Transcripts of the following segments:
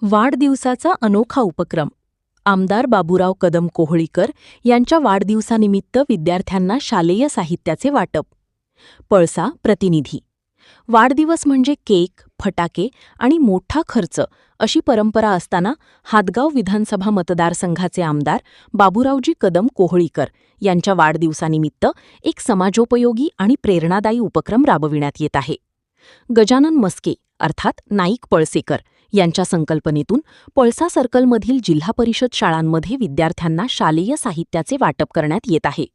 वाढदिवसाचा अनोखा उपक्रम. आमदार बाबूराव कदम कोहळीकर यांच्या वाढदिवसानिमित्त विद्यार्थ्यांना शालेय साहित्याचे वाटप. पळसा प्रतिनिधी. वाढदिवस म्हणजे केक, फटाके आणि मोठा खर्च अशी परंपरा असताना हातगाव विधानसभा मतदारसंघाचे आमदार बाबूरावजी कदम कोहळीकर यांच्या वाढदिवसानिमित्त एक समाजोपयोगी आणि प्रेरणादायी उपक्रम राबविण्यात येत आहे. गजानन मस्के अर्थात नाईक पळसेकर यांच्या संकल्पनेतून पळसा सर्कलमधील जिल्हा परिषद शाळांमध्ये विद्यार्थ्यांना शालेय साहित्याचे वाटप करण्यात येत आहे.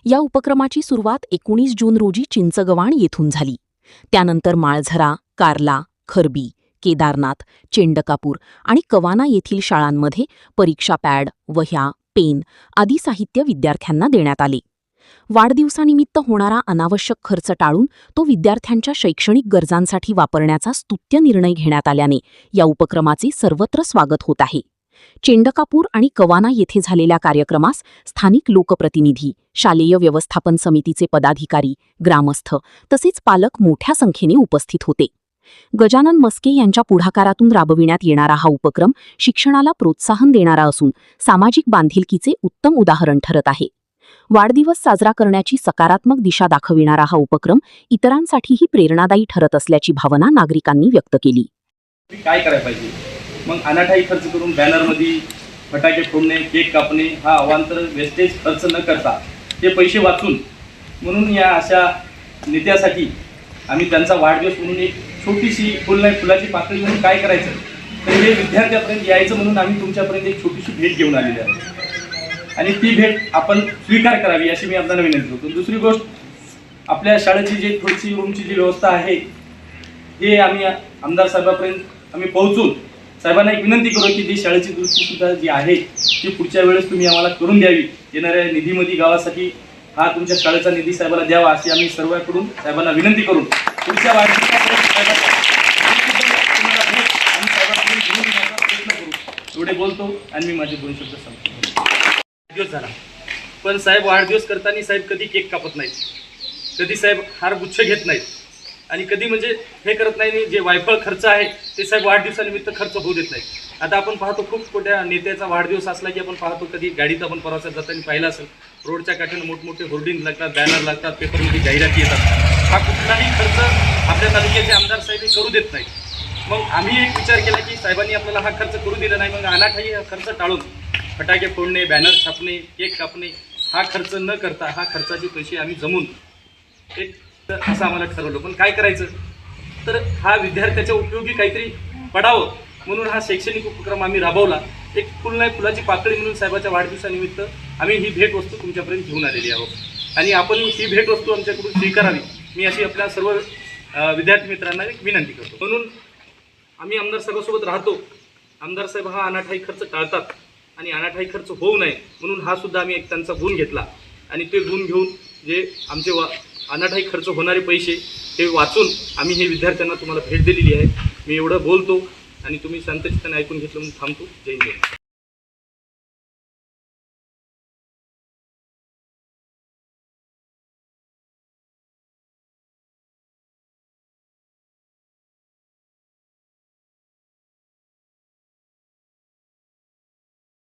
या उपक्रमाची सुरुवात 19 जून रोजी चिंचगव्हाण येथून झाली. त्यानंतर माळझरा, कार्ला, खरबी, केदारनाथ, चेंडकापूर आणि कवाना येथील शाळांमध्ये परीक्षा पॅड, वह्या, पेन आदी साहित्य विद्यार्थ्यांना देण्यात आले. वाढदिवसानिमित्त होणारा अनावश्यक खर्च टाळून तो विद्यार्थ्यांच्या शैक्षणिक गरजांसाठी वापरण्याचा स्तुत्य निर्णय घेण्यात आल्याने या उपक्रमाचे सर्वत्र स्वागत होत आहे. चेंडकापूर आणि कवाना येथे झालेल्या कार्यक्रमास स्थानिक लोकप्रतिनिधी, शालेय व्यवस्थापन समितीचे पदाधिकारी, ग्रामस्थ तसेच पालक मोठ्या संख्येने उपस्थित होते. गजानन मस्के यांच्या पुढाकारातून राबविण्यात येणारा हा उपक्रम शिक्षणाला प्रोत्साहन देणारा असून सामाजिक बांधिलकीचे उत्तम उदाहरण ठरत आहे. वाढदिवस साजरा करण्याची सकारात्मक दिशा दाखविणारा हा उपक्रम इतरांसाठीही प्रेरणादायी ठरत असल्याची भावना नागरिकांनी व्यक्त केली. काय करायला पाहिजे? मग अनाठाई खर्च करून बॅनरमध्ये फटाके फोडणे, केक कापणे हा अवांतर वेस्टेज खर्च न करता ते पैसे वाचून म्हणून या अशा नेत्यासाठी आम्ही त्यांचा वाढदिवस म्हणून एक छोटीशी फुलाची पाकळी म्हणून काय करायचं तर हे विद्यार्थ्यापर्यंत यायचं म्हणून आम्ही तुमच्यापर्यंत एक छोटीशी भेट घेऊन आलेली आहे आणि ती भेट आपण स्वीकार करावी अशी मी आपल्याला विनंती करतो. दुसरी गोष्ट, आपल्या शाळेची जी थोडीशी रूमची जी व्यवस्था आहे हे आम्ही आमदार साहेबांपर्यंत आम्ही पोहोचून साहेबांना एक विनंती करू की जी शाळेची दुरुस्तीसुद्धा जी आहे ती पुढच्या वेळेस तुम्ही आम्हाला करून द्यावी. येणाऱ्या निधीमध्ये गावासाठी हा तुमच्या शाळेचा निधी साहेबाला द्यावा अशी आम्ही सर्वांकडून साहेबांना विनंती करून पुढच्या वाढदिवसापर्यंत एवढे बोलतो आणि मी माझे 2 शब्द सांगतो. वाढदिवस झाला पण साहेब वाढदिवस करताना साहेब कधी केक कापत नाहीत, कधी साहेब हार गुच्छ घेत नाहीत आणि कधी म्हणजे हे करत नाही. जे वायफळ खर्च आहे ते साहेब वाढदिवसानिमित्त खर्च होऊ देत नाही. आता आपण पाहतो खूप मोठ्या नेत्याचा वाढदिवस असला की आपण पाहतो कधी गाडीत आपण प्रवासात जाताना पाहिलं असेल रोडच्या काठाने मोठमोठे होर्डिंग लागतात, बॅनर लागतात, पेपरमध्ये जाहिराती येतात. हा कुठलाही खर्च आपल्या तालुक्याचे आमदार साहेब करू देत नाहीत. मग आम्ही एक विचार केला की साहेबांनी आपल्याला हा खर्च करू दिला नाही, मग अनाठाई खर्च टाळून फटाके फोडणे, बॅनर छापणे, केक कापणे हा खर्च न करता हा खर्चाचे पैसे आम्ही जमून एक असं आम्हाला ठरवलं. पण काय करायचं तर हा विद्यार्थ्याच्या उपयोगी काहीतरी पडावं म्हणून हा शैक्षणिक उपक्रम आम्ही राबवला. एक फुलाची पाकळी म्हणून साहेबाच्या वाढदिवसानिमित्त आम्ही ही भेटवस्तू तुमच्यापर्यंत घेऊन आलेली आहोत आणि आपण ही भेटवस्तू आमच्याकडून स्वीकारावी मी अशी आपल्या सर्व विद्यार्थी मित्रांना एक विनंती करतो. म्हणून आम्ही आमदार साहेबांसोबत राहतो. आमदार साहेब हा अनाठाई खर्च टाळतात आणि अनाठाई खर्च होऊ नये म्हणून हा सुद्धा आम्ही एक त्यांचा गुण घेतला आणि ते गुण घेऊन जे आमचे अनाठाई खर्च होणारे पैसे ते वाचून आम्ही हे विद्यार्थ्यांना तुम्हाला भेट दिलेली आहे. मी एवढं बोलतो आणि तुम्ही शांतचित्ताने ऐकून घेतलं म्हणून थांबतो. जय हिंद.